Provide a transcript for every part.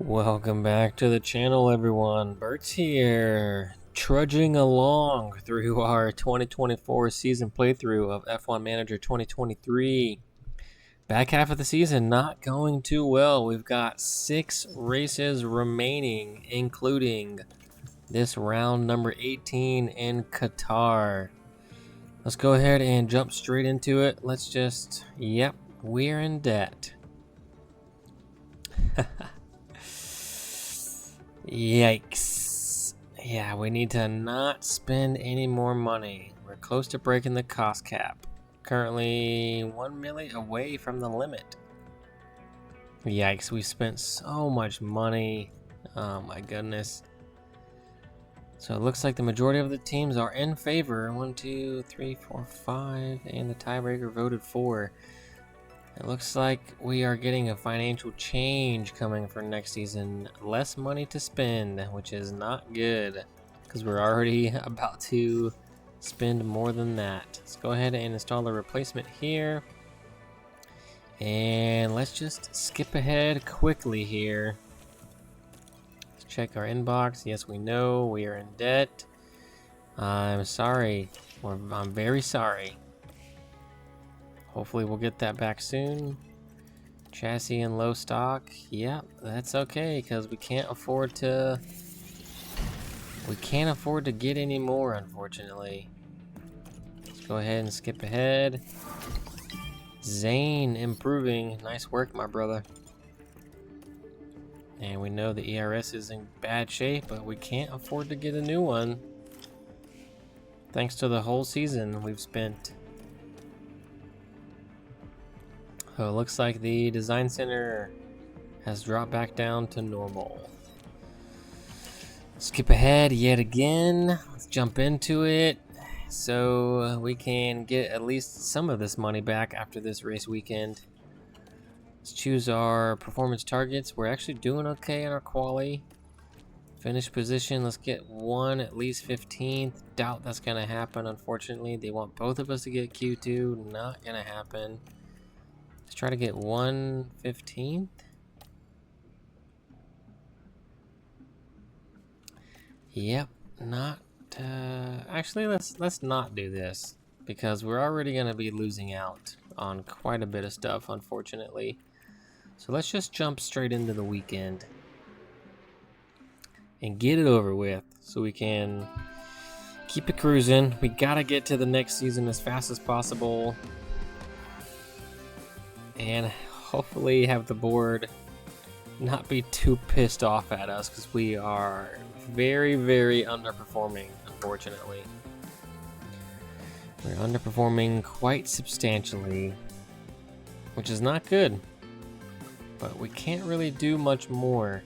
Welcome back to the channel, everyone. Burt's here, trudging along through our 2024 season playthrough of F1 Manager 2023. Back half of the season not going too well. We've got 6 races remaining, including this round number 18 in Qatar. Let's go ahead and jump straight into it. Yep, we're in debt. Yikes. Yeah, we need to not spend any more money. We're close to breaking the cost cap. Currently 1 million away from the limit. Yikes, we spent so much money. Oh my goodness. So it looks like the majority of the teams are in favor. 1, 2, 3, 4, 5, and the tiebreaker voted for. It looks like we are getting a financial change coming for next season. Less money to spend, which is not good, because we're already about to spend more than that. Let's go ahead and install the replacement here. And let's just skip ahead quickly here. Let's check our inbox. Yes, we know we are in debt. I'm sorry. I'm very sorry. Hopefully we'll get that back soon. Chassis in low stock. Yep, that's okay, because we can't afford to get any more, unfortunately. Let's go ahead and skip ahead. Zane improving. Nice work, my brother. And we know the ERS is in bad shape, but we can't afford to get a new one. Thanks to the whole season we've spent. So it looks like the design center has dropped back down to normal. Skip ahead yet again. Let's jump into it so we can get at least some of this money back after this race weekend. Let's choose our performance targets. We're actually doing okay in our quali. Finish position, let's get one at least 15th. Doubt that's gonna happen, unfortunately. They want both of us to get Q2. Not gonna happen. Let's try to get 1/15th. Yep, not. Actually, let's not do this, because we're already gonna be losing out on quite a bit of stuff, unfortunately. So let's just jump straight into the weekend and get it over with, so we can keep it cruising. We gotta get to the next season as fast as possible. And hopefully have the board not be too pissed off at us, because we are very, very underperforming, unfortunately. We're underperforming quite substantially, which is not good, but we can't really do much more.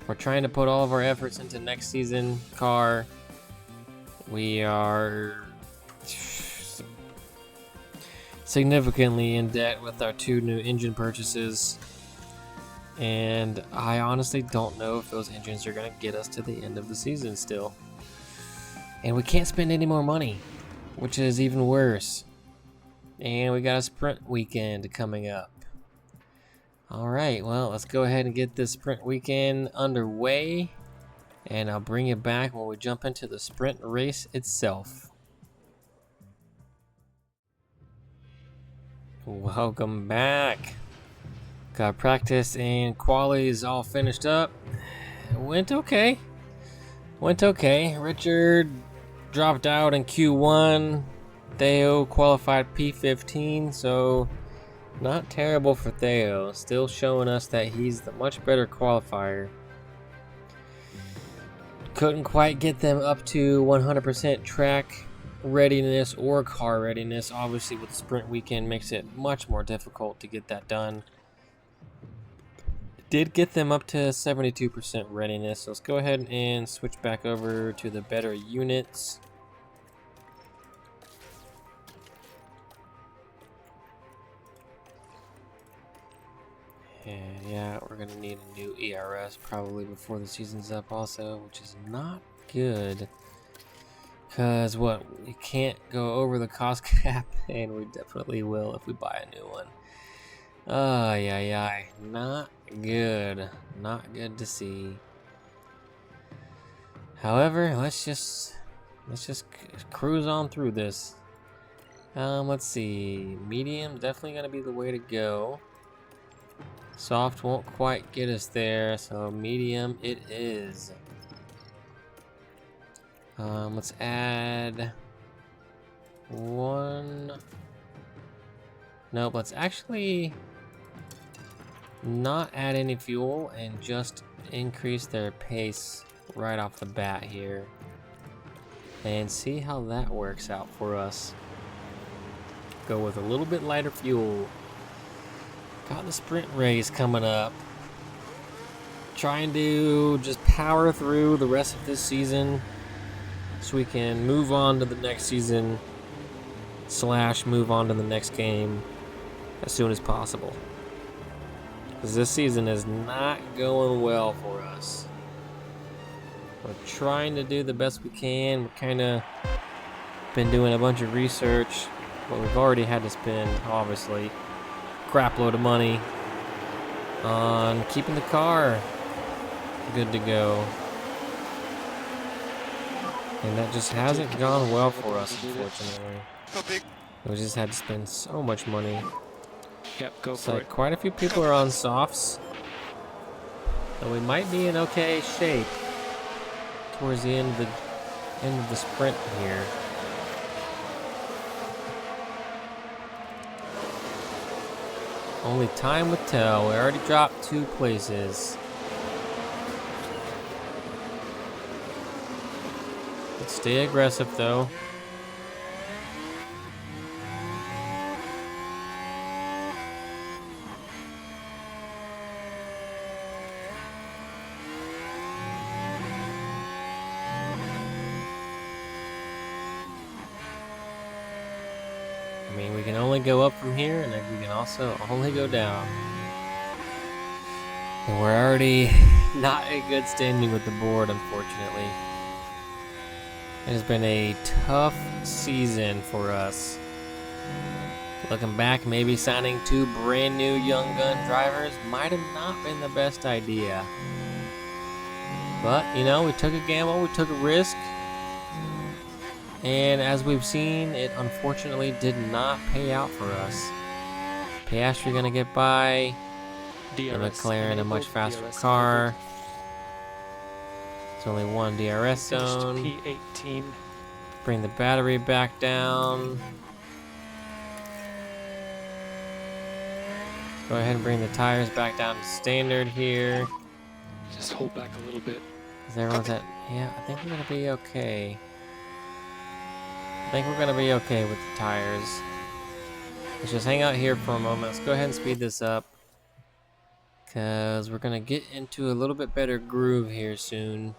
We're trying to put all of our efforts into next season car. We are significantly in debt with our 2 new engine purchases, and I honestly don't know if those engines are going to get us to the end of the season still. And we can't spend any more money, which is even worse. And we got a sprint weekend coming up. Alright, well, let's go ahead and get this sprint weekend underway, and I'll bring you back when we jump into the sprint race itself. Welcome back. Got practice and quali's all finished up. It went okay. Richard dropped out in Q1. Theo qualified P15, so not terrible for Theo. Still showing us that he's the much better qualifier. Couldn't quite get them up to 100% track readiness or car readiness. Obviously with the sprint weekend makes it much more difficult to get that done. Did get them up to 72% readiness, so let's go ahead and switch back over to the better units. And yeah, we're gonna need a new ERS probably before the season's up also, which is not good. Because we can't go over the cost cap, and we definitely will if we buy a new one. Yeah. Not good. Not good to see. However, let's just cruise on through this. Let's see. Medium definitely gonna be the way to go. Soft won't quite get us there, so medium it is. Let's add one. Nope, let's actually not add any fuel and just increase their pace right off the bat here. And see how that works out for us. Go with a little bit lighter fuel. Got the sprint race coming up. Trying to just power through the rest of this season so we can move on to the next season / move on to the next game as soon as possible. Because this season is not going well for us. We're trying to do the best we can. We're kind of been doing a bunch of research, but we've already had to spend, obviously, a crap load of money on keeping the car good to go. And that just hasn't gone well for us, unfortunately. We just had to spend so much money. Yep, go It's for like it. quite a few people are on softs, so we might be in okay shape towards the end of the sprint here. Only time will tell. We already dropped 2 places. Let's stay aggressive though. I mean, we can only go up from here, and then we can also only go down. And we're already not in good standing with the board, unfortunately. It has been a tough season for us. Looking back, maybe signing 2 brand new young gun drivers might have not been the best idea. But, you know, we took a gamble, we took a risk. And as we've seen, it unfortunately did not pay out for us. Piastri gonna get by. The McLaren, a much faster car. It's only 1 DRS zone. P18. Bring the battery back down. Go ahead and bring the tires back down to standard here. Just hold back a little bit. Because everyone's at... Yeah, I think we're gonna be okay. I think we're gonna be okay with the tires. Let's just hang out here for a moment. Let's go ahead and speed this up. Because we're gonna get into a little bit better groove here soon.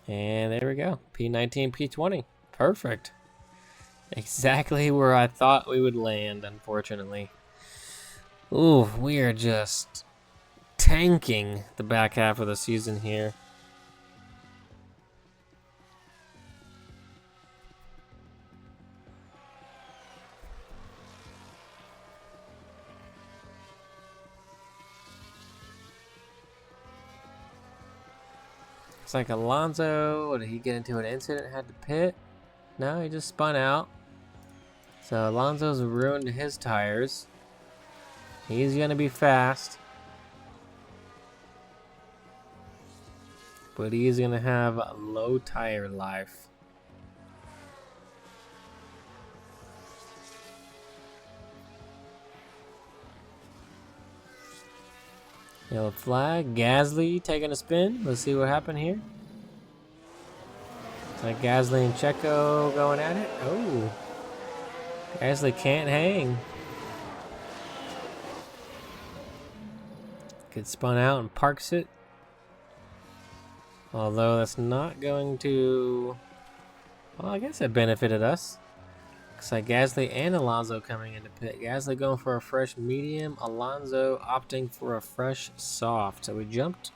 And there we go. P19, P20. Perfect. Exactly where I thought we would land, unfortunately. Ooh, we are just tanking the back half of the season here. Looks like Alonso, did he get into an incident, had to pit? No, he just spun out. So Alonso's ruined his tires. He's gonna be fast. But he's gonna have low tire life. Yellow flag. Gasly taking a spin. Let's see what happened here. It's like Gasly and Checo going at it. Oh. Gasly can't hang. Gets spun out and parks it. Although that's not going to... Well, I guess it benefited us. Looks like Gasly and Alonso coming into pit. Gasly going for a fresh medium. Alonso opting for a fresh soft. So we jumped.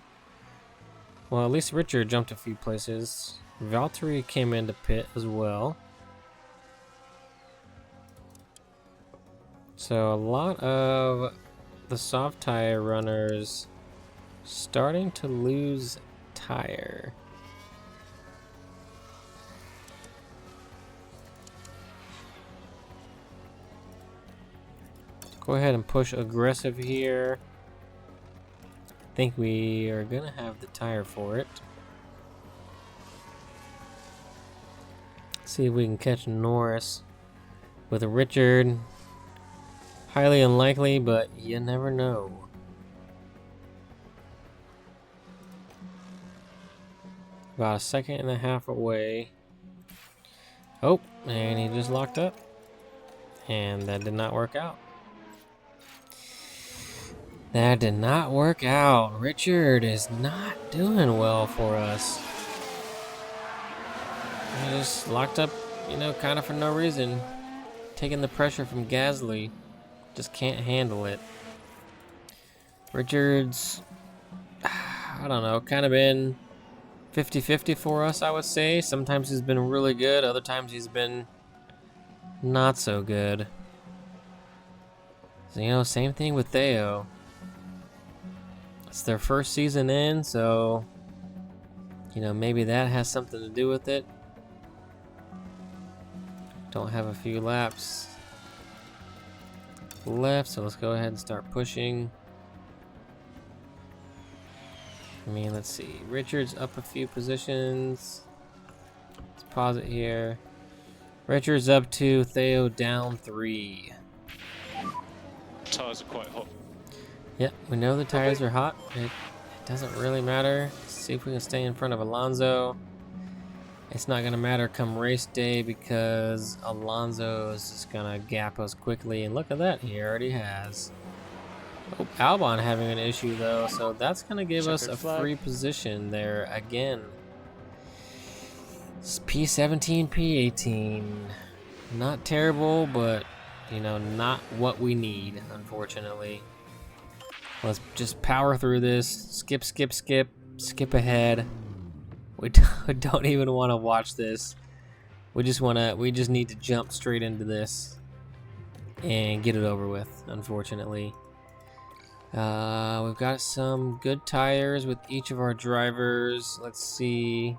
Well, at least Richard jumped a few places. Valtteri came into pit as well. So a lot of the soft tire runners starting to lose tire. Go ahead and push aggressive here. I think we are gonna have the tire for it. See if we can catch Norris with Richard. Highly unlikely, but you never know. About a second and a half away. Oh, and he just locked up. And that did not work out. That did not work out. Richard is not doing well for us. He just locked up, you know, kind of for no reason. Taking the pressure from Gasly. Just can't handle it. Richard's, I don't know, kind of been 50-50 for us, I would say. Sometimes he's been really good. Other times he's been not so good. So, you know, same thing with Theo. It's their first season in, so, you know, maybe that has something to do with it. Don't have a few laps left, so let's go ahead and start pushing. I mean, let's see. Richard's up a few positions. Let's pause it here. Richard's up 2, Theo down 3. Tires are quite hot. Yep, we know the tires are hot. It doesn't really matter. Let's see if we can stay in front of Alonso. It's not going to matter come race day because Alonso is just going to gap us quickly. And look at that, he already has. Oh, Albon having an issue though, so that's going to give us a free position there again. It's P17, P18. Not terrible, but, you know, not what we need, unfortunately. Let's just power through this. Skip, skip, skip. Skip ahead. We don't even want to watch this. We just need to jump straight into this and get it over with, unfortunately. We've got some good tires with each of our drivers. Let's see.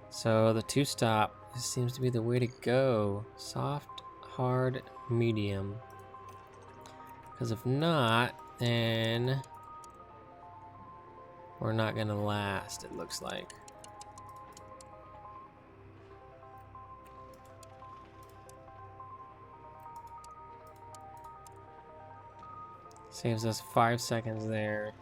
So the 2-stop seems to be the way to go. Soft, hard, medium. Because if not, then we're not going to last, it looks like. Saves us 5 seconds there.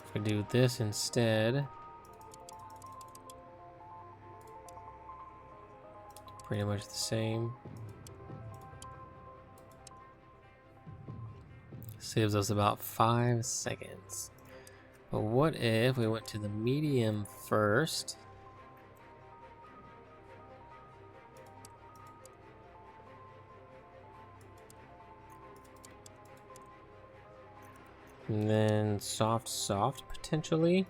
If we do this instead, pretty much the same. Saves us about 5 seconds. But what if we went to the medium first? And then soft potentially.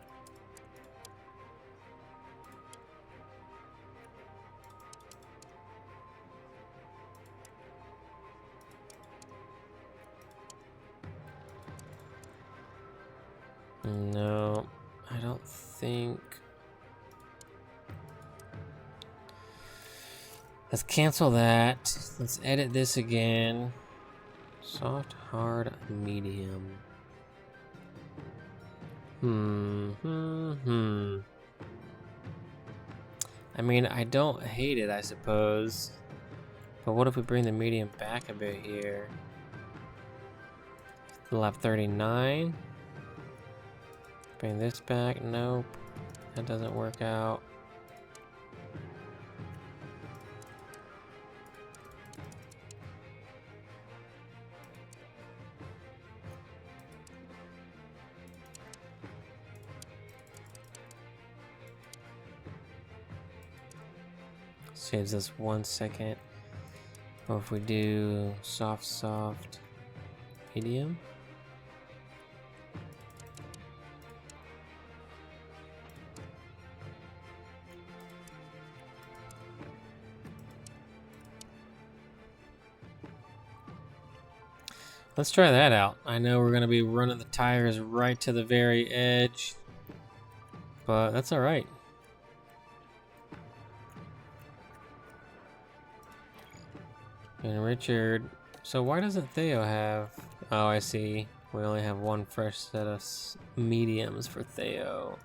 No, I don't think. Let's cancel that. Let's edit this again. Soft, hard, medium. I mean, I don't hate it, I suppose. But what if we bring the medium back a bit here? Lap 39. Bring this back. Nope. That doesn't work out. Saves us 1 second. Or if we do soft, medium. Let's try that out. I know we're going to be running the tires right to the very edge, but that's all right. And Richard, so why doesn't Theo have... Oh, I see. We only have one fresh set of mediums for Theo.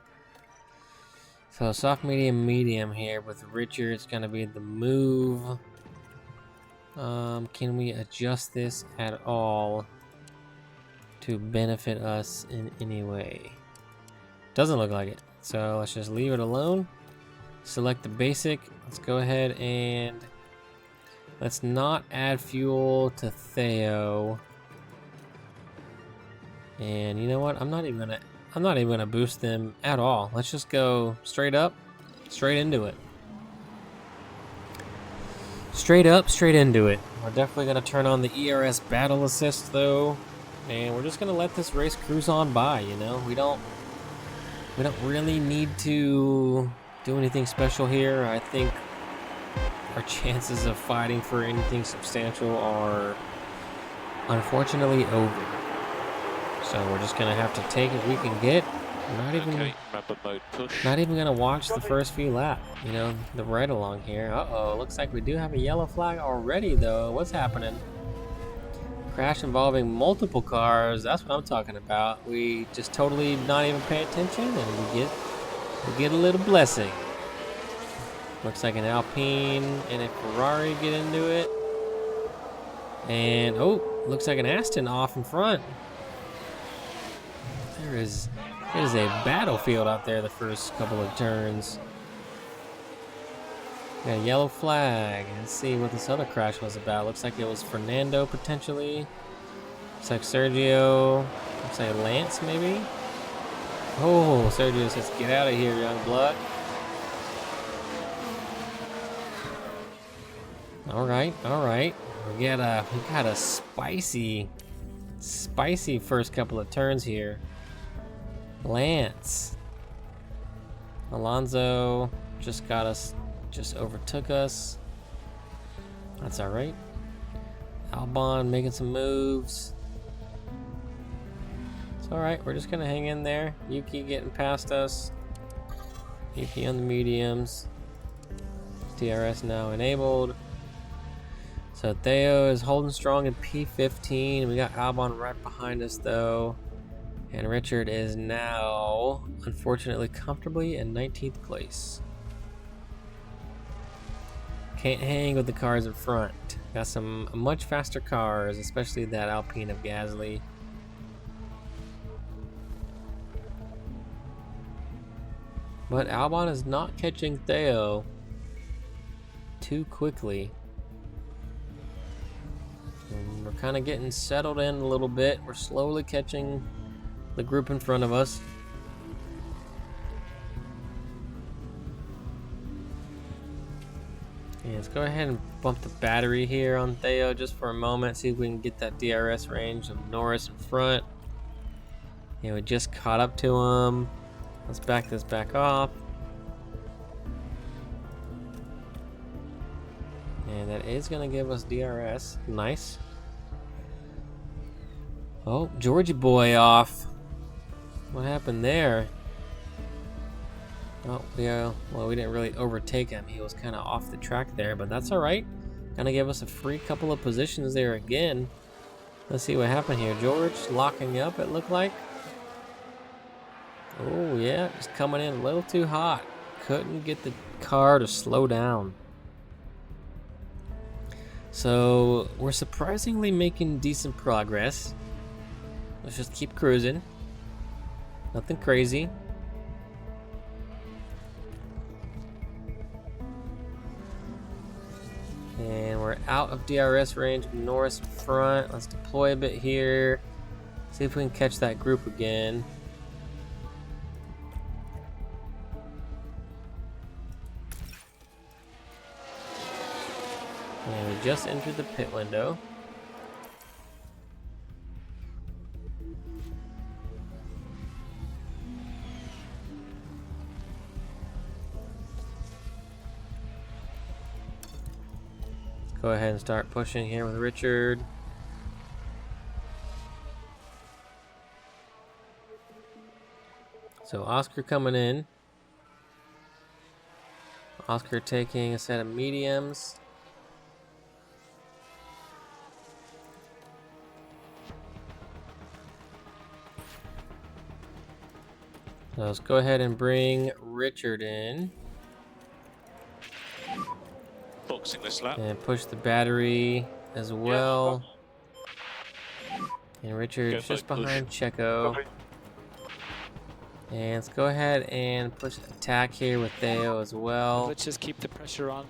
So soft, medium, medium here with Richard. It's going to be the move. Can we adjust this at all to benefit us in any way? Doesn't look like it. So let's just leave it alone. Select the basic. Let's go ahead and let's not add fuel to Theo. And you know what? I'm not even gonna boost them at all. Let's just go straight up, straight into it. Straight up, straight into it. We're definitely gonna turn on the ERS battle assist though, and we're just gonna let this race cruise on by. You know, we don't really need to do anything special here. I think our chances of fighting for anything substantial are unfortunately over. So we're just gonna have to take it we can get. Not even gonna watch the first few laps. You know, the ride along here. Uh-oh, looks like we do have a yellow flag already though. What's happening? Crash involving multiple cars. That's what I'm talking about. We just totally not even pay attention, and we get a little blessing. Looks like an Alpine and a Ferrari get into it. And oh, looks like an Aston off in front. There is a battlefield out there the first couple of turns. Got a yellow flag. Let's see what this other crash was about. Looks like it was Fernando potentially. Looks like Sergio. Looks like Lance maybe. Oh, Sergio says, "Get out of here, young blood." All right. We got a spicy first couple of turns here. Lance. Alonso just overtook us. That's all right. Albon making some moves. It's all right. We're just gonna hang in there. Yuki getting past us. Yuki on the mediums. DRS now enabled. So Theo is holding strong in P15. We got Albon right behind us though. And Richard is now, unfortunately, comfortably in 19th place. Can't hang with the cars in front. Got some much faster cars, especially that Alpine of Gasly. But Albon is not catching Theo too quickly. And we're kind of getting settled in a little bit. We're slowly catching the group in front of us. Yeah, let's go ahead and bump the battery here on Theo just for a moment. See if we can get that DRS range of Norris in front. Yeah, we just caught up to him. Let's back this back off. And that is going to give us DRS. Nice. Oh, Georgie boy off. What happened there? Oh, yeah. Well, we didn't really overtake him. He was kind of off the track there, but that's all right. Gonna give us a free couple of positions there again. Let's see what happened here. George locking up, it looked like. Oh, yeah. Just coming in a little too hot. Couldn't get the car to slow down. So, we're surprisingly making decent progress. Let's just keep cruising. Nothing crazy. And we're out of DRS range. Norris in front. Let's deploy a bit here. See if we can catch that group again. And we just entered the pit window. Go ahead and start pushing here with Richard. So Oscar coming in. Oscar taking a set of mediums. So let's go ahead and bring Richard in. Boxing this lap. And push the battery as well. And Richard's just behind Checo. And let's go ahead and push attack here with Theo as well. Let's just keep the pressure on.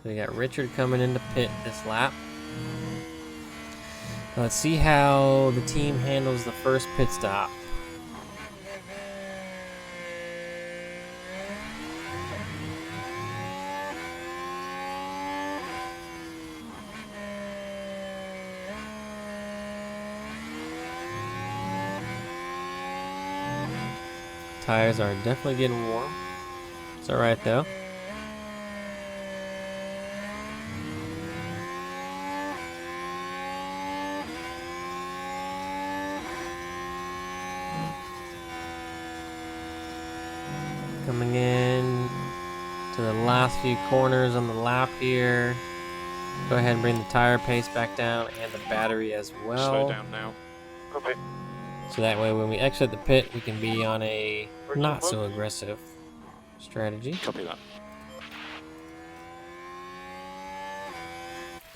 So we got Richard coming into pit this lap. Now let's see how the team handles the first pit stop. Tires are definitely getting warm. It's alright though. Coming in to the last few corners on the lap here. Go ahead and bring the tire pace back down and the battery as well. Slow down now. Okay. So that way when we exit the pit, we can be on a not so aggressive strategy. Copy that.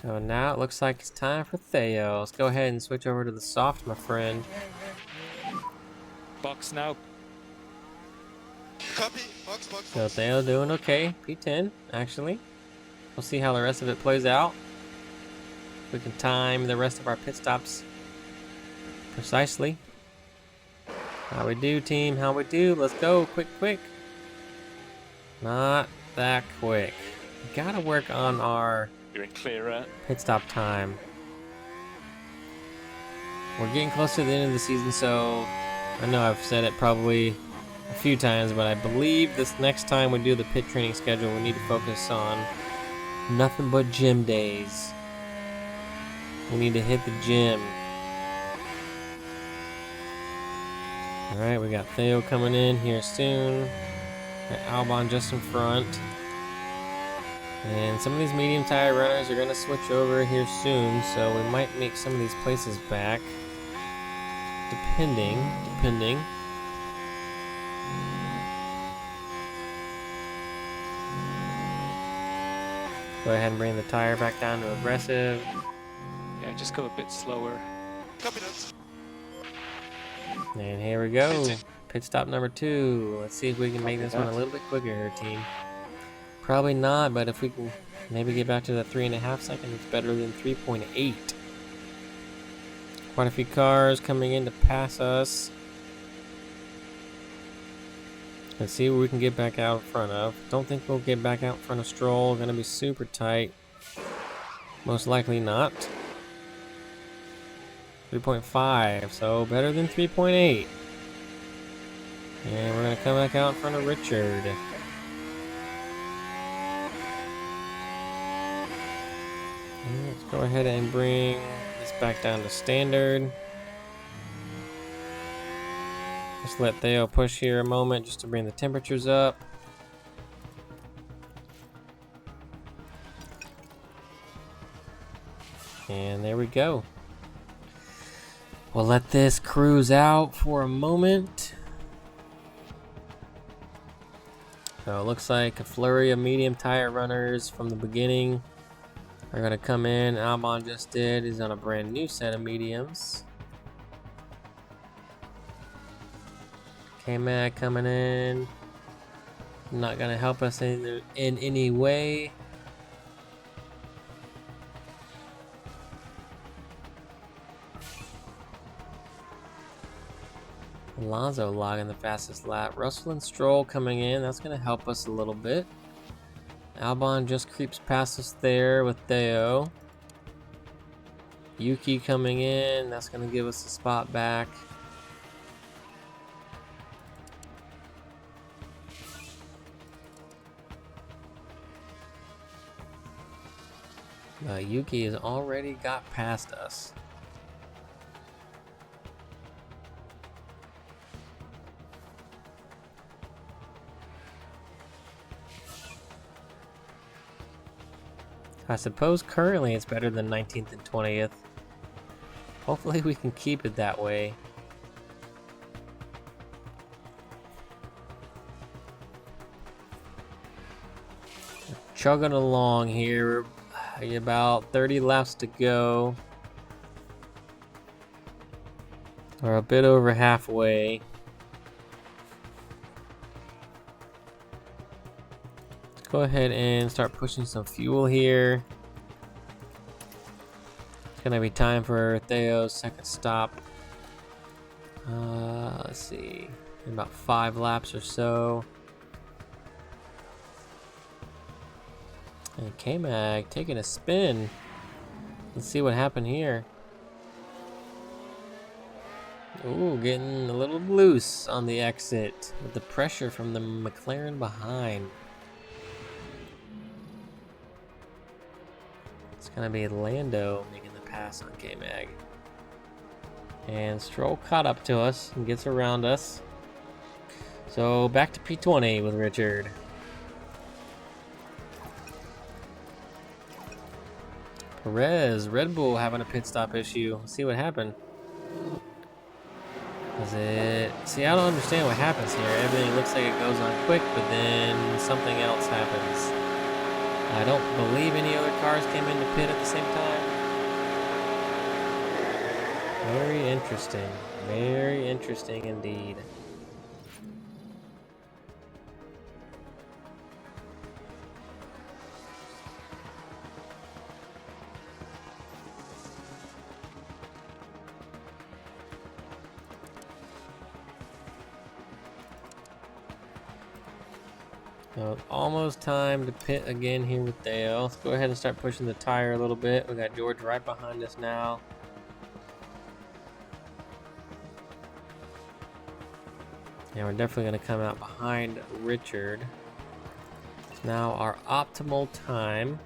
So now it looks like it's time for Theo. Let's go ahead and switch over to the soft, my friend. Box now. Copy. Box. So Theo doing okay. P10, actually. We'll see how the rest of it plays out. We can time the rest of our pit stops precisely. How we do, team? How we do? Let's go. Quick. Not that quick. We gotta work on our You're in clearer. pit stop time. We're getting close to the end of the season, so I know I've said it probably a few times, but I believe this next time we do the pit training schedule, we need to focus on nothing but gym days. We need to hit the gym. Alright, we got Theo coming in here soon. Got Albon just in front. And some of these medium tire runners are going to switch over here soon, so we might make some of these places back. Depending. Go ahead and bring the tire back down to aggressive. Yeah, just go a bit slower. Copy that. And here we go. Pit stop number 2. Let's see if we can make this one a little bit quicker here, team. Probably not, but if we can maybe get back to the 3.5 seconds, it's better than 3.8. Quite a few cars coming in to pass us. Let's see what we can get back out in front of. Don't think we'll get back out in front of Stroll. Gonna be super tight. Most likely not. 3.5, so better than 3.8. And we're gonna come back out in front of Richard. And let's go ahead and bring this back down to standard. Just let Theo push here a moment just to bring the temperatures up. And there we go. We'll let this cruise out for a moment. So it looks like a flurry of medium tire runners from the beginning are going to come in. Albon just did. He's on a brand new set of mediums. K-Mag coming in. Not going to help us in any way. Alonso logging the fastest lap. Russell and Stroll coming in. That's going to help us a little bit. Albon just creeps past us there with Theo. Yuki coming in. That's going to give us a spot back. Yuki has already got past us. I suppose currently it's better than 19th and 20th. Hopefully we can keep it that way. Chugging along here. About 30 laps to go. We're a bit over halfway. Let's go ahead and start pushing some fuel here. It's gonna be time for Theo's second stop. Let's see, in about 5 laps or so. And K-Mag taking a spin. Let's see what happened here. Ooh, getting a little loose on the exit with the pressure from the McLaren behind. It's gonna be Lando making the pass on K-Mag. And Stroll caught up to us and gets around us. So back to P20 with Richard. Perez, Red Bull having a pit stop issue. Let's see what happened. Is it... See, I don't understand what happens here. Everything looks like it goes on quick, but then something else happens. I don't believe any other cars came into pit at the same time. Very interesting. Very interesting indeed. So it's almost time to pit again here with Dale. Let's go ahead and start pushing the tire a little bit. We got George right behind us now. Yeah, we're definitely going to come out behind Richard. It's now our optimal time.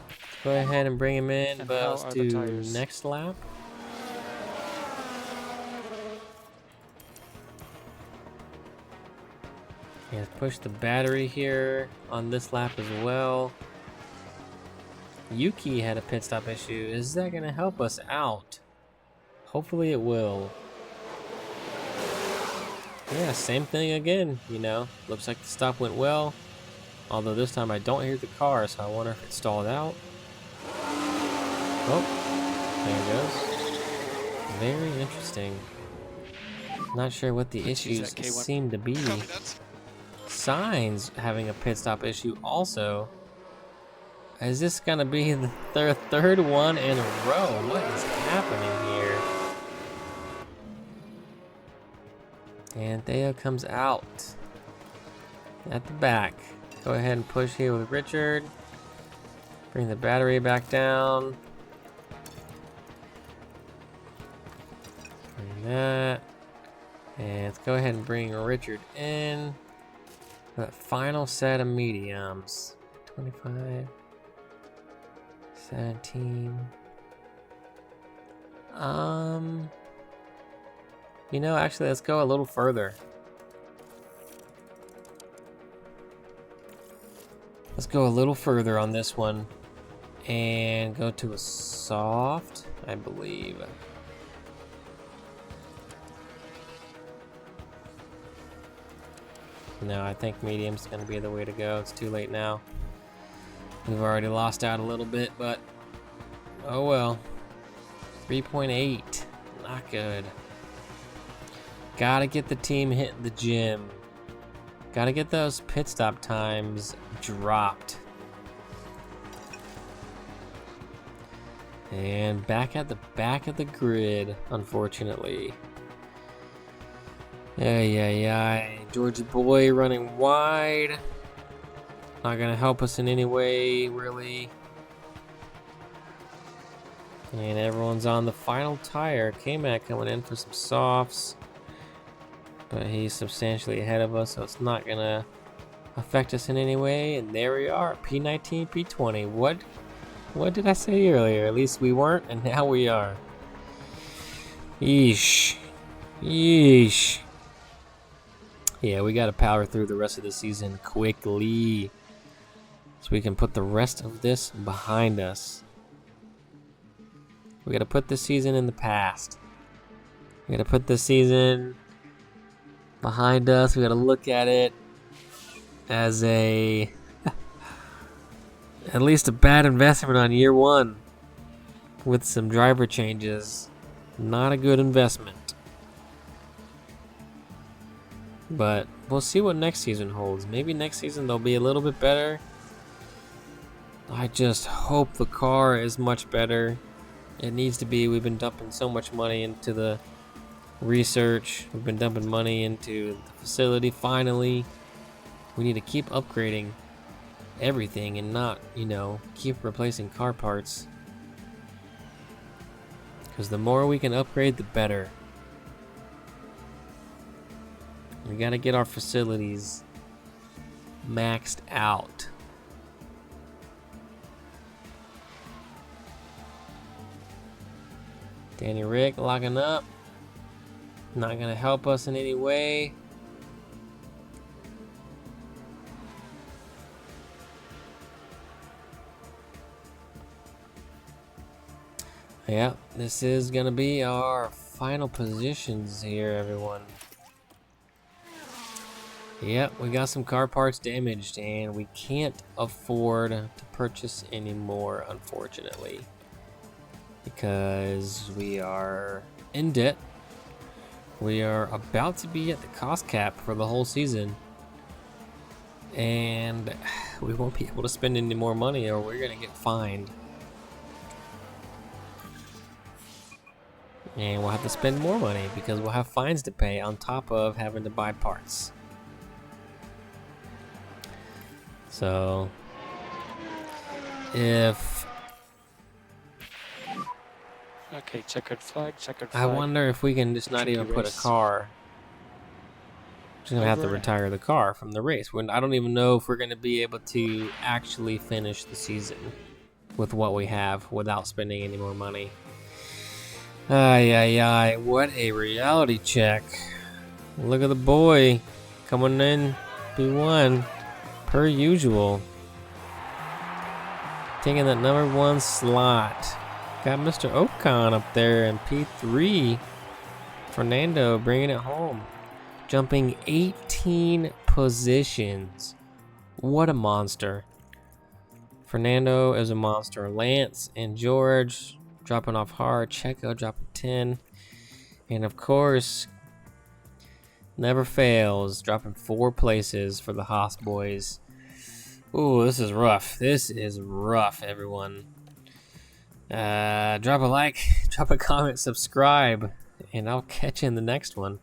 Let's go ahead and bring him in, but let's do next lap. Yeah, push the battery here on this lap as well. Yuki had a pit stop issue. Is that going to help us out? Hopefully it will. Yeah, same thing again, you know. Looks like the stop went well. Although this time I don't hear the car, so I wonder if it stalled out. Oh, there it goes. Very interesting. Not sure what the issues seem to be. Sainz having a pit stop issue also. Is this gonna be the third one in a row? What is happening here? And Theo comes out at the back. Go ahead and push here with Richard. Bring the battery back down. Bring that. And let's go ahead and bring Richard in. That final set of mediums. 25. 17. You know, actually, let's go a little further. Let's go a little further on this one. And go to a soft, I believe. No, I think medium's going to be the way to go. It's too late now. We've already lost out a little bit, but oh well. 3.8. Not good. Gotta get the team hitting the gym. Gotta get those pit stop times dropped. And back at the back of the grid, unfortunately. Yeah. George Boy running wide. Not gonna help us in any way, really. And everyone's on the final tire. K-Mac coming in for some softs. But he's substantially ahead of us, so it's not gonna affect us in any way. And there we are, P19, P20. What did I say earlier? At least we weren't, and now we are. Yeesh. Yeah, we gotta power through the rest of the season quickly. so we can put the rest of this behind us. We gotta put this season in the past. We gotta put this season behind us. We gotta look at it as at least a bad investment on year one with some driver changes. Not a good investment. But we'll see what next season holds. Maybe next season they'll be a little bit better. I just hope the car is much better. It needs to be. We've been dumping so much money into the research. We've been dumping money into the facility. Finally, we need to keep upgrading everything and not, keep replacing car parts. Because the more we can upgrade, the better. We gotta get our facilities maxed out. Danny Rick locking up. Not gonna help us in any way. Yeah, this is gonna be our final positions here, everyone. Yep, we got some car parts damaged and we can't afford to purchase any more, unfortunately, because we are in debt. We are about to be at the cost cap for the whole season, and we won't be able to spend any more money or we're gonna get fined. And we'll have to spend more money because we'll have fines to pay on top of having to buy parts. So, if... Okay, checkered flag, checkered I flag. wonder if we can just not Tricky even put a race. car. Just gonna have to Over. retire the car from the race. I don't even know if we're gonna be able to actually finish the season with what we have without spending any more money. Ay, ay, ay. What a reality check. Look at the boy coming in P1 per usual. Taking that number 1 slot. Got Mr. Ocon up there in P3. Fernando bringing it home. Jumping 18 positions. What a monster. Fernando is a monster. Lance and George dropping off hard. Checo dropping 10. And of course, never fails, dropping 4 places for the Haas boys. Ooh, this is rough. This is rough, everyone. Drop a like, drop a comment, subscribe, and I'll catch you in the next one.